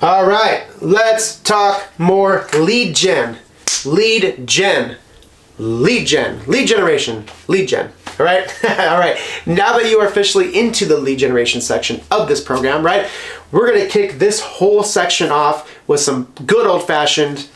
All right, let's talk more lead gen. Lead generation. All right. All right. Now that you are officially into the lead generation section of this program, right, we're going to kick this whole section off with some good old-fashioned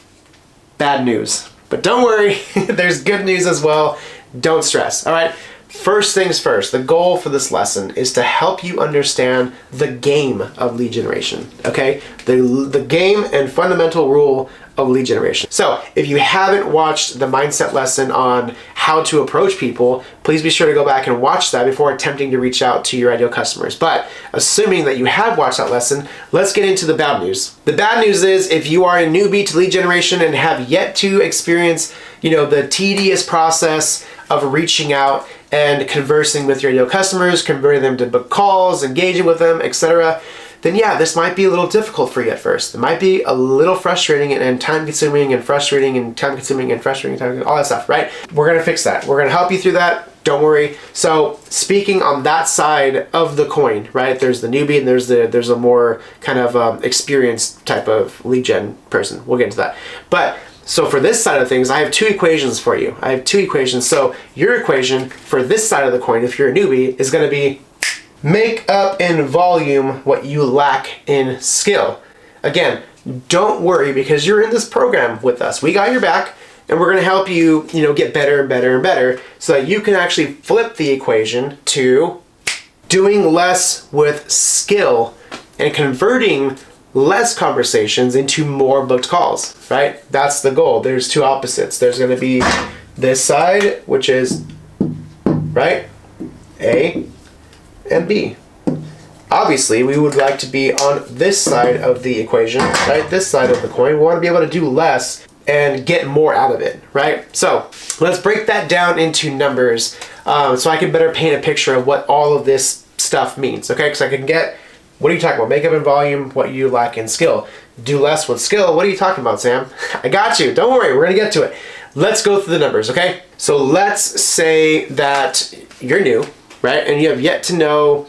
bad news. But don't worry, there's good news as well. Don't stress. All right. First things first, the goal for this lesson is to help you understand the game of lead generation, okay? The game and fundamental rule of lead generation. So if you haven't watched the mindset lesson on how to approach people, please be sure to go back and watch that before attempting to reach out to your ideal customers. But assuming that you have watched that lesson, let's get into the bad news. The bad news is if you are a newbie to lead generation and have yet to experience, the tedious process of reaching out and conversing with your ideal customers, converting them to book calls, engaging with them, etc., then yeah, this might be a little difficult for you at first. It might be a little frustrating and time-consuming and frustrating and time-consuming and frustrating, all that stuff, right? We're gonna fix that. We're gonna help you through that. Don't worry. So speaking on that side of the coin, right? There's the newbie and there's a more kind of experienced type of lead gen person. We'll get into that. But so for this side of things, I have two equations for you. I have two equations. So your equation for this side of the coin, if you're a newbie, is going to be make up in volume what you lack in skill. Again, don't worry because you're in this program with us. We got your back and we're going to help you, get better and better and better so that you can actually flip the equation to doing less with skill and converting less conversations into more booked calls, right? That's the goal. There's two opposites. There's going to be this side, which is, right, A and B. Obviously, we would like to be on this side of the equation, right? This side of the coin. We want to be able to do less and get more out of it, right? So let's break that down into numbers so I can better paint a picture of what all of this stuff means, okay? Because I can get, what are you talking about? Make up in volume, what you lack in skill. Do less with skill. What are you talking about, Sam? I got you. Don't worry. We're going to get to it. Let's go through the numbers, okay? So let's say that you're new, right? And you have yet to know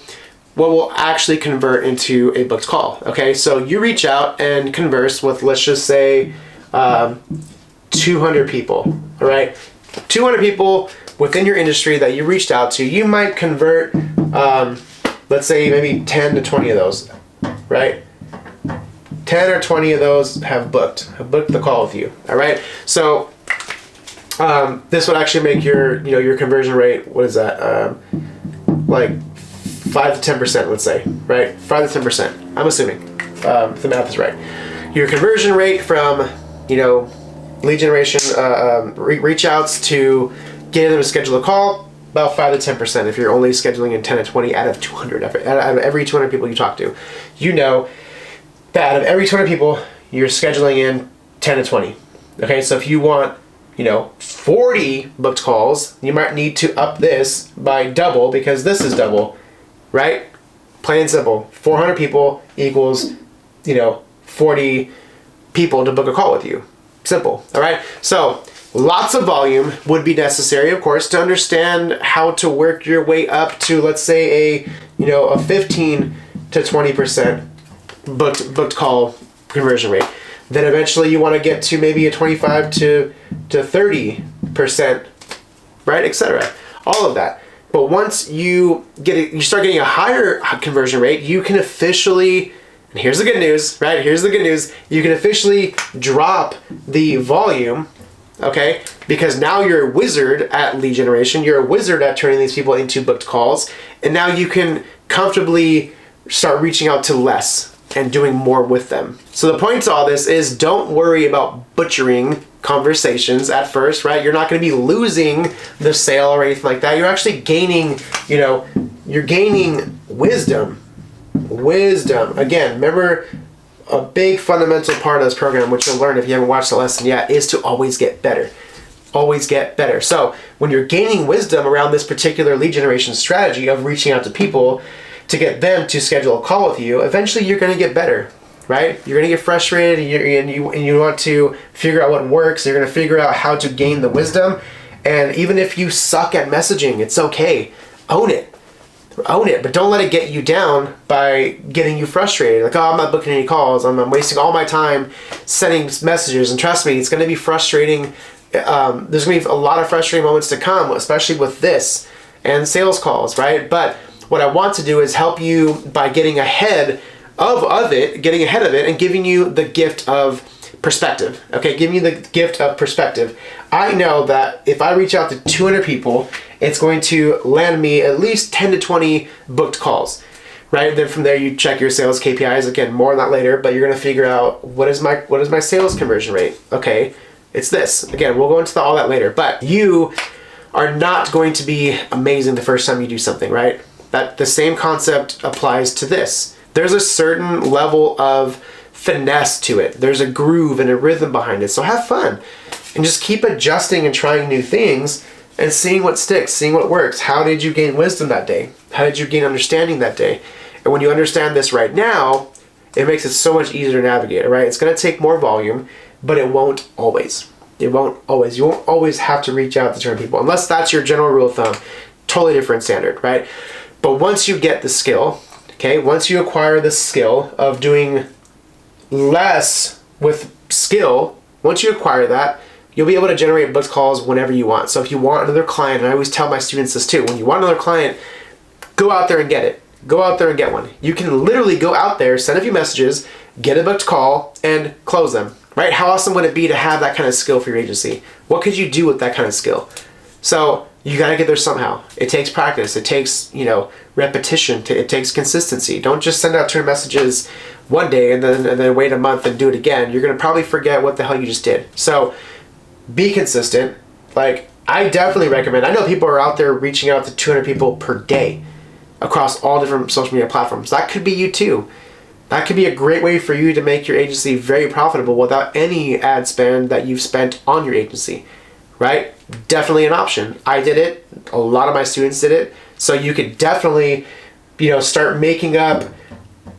what will actually convert into a booked call, okay? So you reach out and converse with, let's just say, 200 people, all right? 200 people within your industry that you reached out to. You might convert, let's say maybe 10 to 20 of those, right? 10 or 20 of those have booked the call with you, all right? So this would actually make your, your conversion rate, what is that? Like 5 to 10%, let's say, right? 5 to 10%, I'm assuming, if the math is right. Your conversion rate from, lead generation, reach outs to getting them to schedule a call, about 5 to 10% if you're only scheduling in 10 to 20 out of 200, out of every 200 people you talk to. You know that out of every 200 people, you're scheduling in 10 to 20. Okay, so if you want, 40 booked calls, you might need to up this by double because this is double, right? Plain and simple. 400 people equals, 40 people to book a call with you. Simple, all right? So lots of volume would be necessary, of course, to understand how to work your way up to, let's say, a 15 to 20% booked call conversion rate. Then eventually you want to get to maybe a 25 to 30%, right, etc. All of that. But once you start getting a higher conversion rate, you can officially, and here's the good news, right? Here's the good news. You can officially drop the volume, okay? Because now you're a wizard at lead generation. You're a wizard at turning these people into booked calls. And now you can comfortably start reaching out to less and doing more with them. So the point to all this is don't worry about butchering conversations at first, right? You're not going to be losing the sale or anything like that. You're actually gaining, you're gaining wisdom. Again, remember a big fundamental part of this program, which you'll learn if you haven't watched the lesson yet, is to always get better. Always get better. So when you're gaining wisdom around this particular lead generation strategy of reaching out to people to get them to schedule a call with you, eventually you're going to get better, right? You're going to get frustrated and you want to figure out what works. You're going to figure out how to gain the wisdom. And even if you suck at messaging, it's okay. Own it. Own it, but don't let it get you down by getting you frustrated. Like, oh, I'm not booking any calls. I'm wasting all my time sending messages. And trust me, it's going to be frustrating. There's going to be a lot of frustrating moments to come, especially with this and sales calls, right? But what I want to do is help you by getting ahead of it and giving you the gift of perspective. Okay, giving you the gift of perspective. I know that if I reach out to 200 people, it's going to land me at least 10 to 20 booked calls, right? Then from there you check your sales KPIs. Again, more on that later, but you're going to figure out what is my sales conversion rate. Okay, it's this. Again, we'll go into all that later, but you are not going to be amazing the first time you do something, right? That the same concept applies to this. There's a certain level of finesse to it. There's a groove and a rhythm behind it. So have fun and just keep adjusting and trying new things and seeing what sticks, seeing what works. How did you gain wisdom that day? How did you gain understanding that day? And when you understand this right now, it makes it so much easier to navigate, right? It's going to take more volume, but it won't always. It won't always. You won't always have to reach out to certain people, unless that's your general rule of thumb. Totally different standard, right? But once you get the skill, okay, once you acquire the skill of doing less with skill, once you acquire that, you'll be able to generate booked calls whenever you want. So if you want another client, and I always tell my students this too, when you want another client, go out there and get it. Go out there and get one. You can literally go out there, send a few messages, get a booked call, and close them, right? How awesome would it be to have that kind of skill for your agency? What could you do with that kind of skill? So you got to get there somehow. It takes practice. It takes, repetition. It takes consistency. Don't just send out 200 messages one day and then wait a month and do it again. You're going to probably forget what the hell you just did. So be consistent. Like, I definitely recommend, I know people are out there reaching out to 200 people per day across all different social media platforms. That could be you too. That could be a great way for you to make your agency very profitable without any ad spend that you've spent on your agency, right? Definitely an option. I did it. A lot of my students did it. So you could definitely, start making up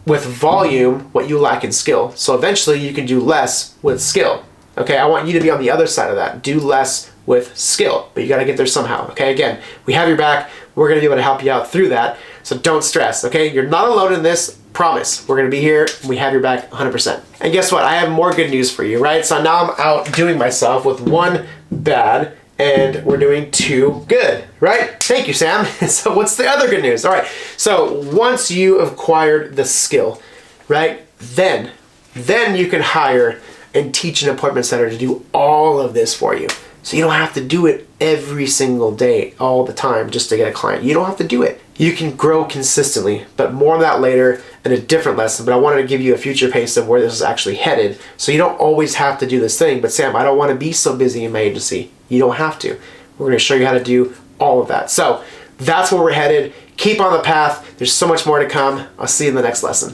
with volume what you lack in skill. So eventually you can do less with skill. Okay, I want you to be on the other side of that. Do less with skill, but you got to get there somehow. Okay, again, we have your back. We're going to be able to help you out through that. So don't stress, okay? You're not alone in this. Promise. We're going to be here. We have your back 100%. And guess what? I have more good news for you, right? So now I'm outdoing myself with one bad and we're doing two good, right? Thank you, Sam. So what's the other good news? All right. So once you have acquired the skill, right, then you can hire and teach an appointment center to do all of this for you. So you don't have to do it every single day, all the time, just to get a client. You don't have to do it. You can grow consistently, but more on that later in a different lesson. But I wanted to give you a future pace of where this is actually headed. So you don't always have to do this thing. But Sam, I don't want to be so busy in my agency. You don't have to. We're going to show you how to do all of that. So that's where we're headed. Keep on the path. There's so much more to come. I'll see you in the next lesson.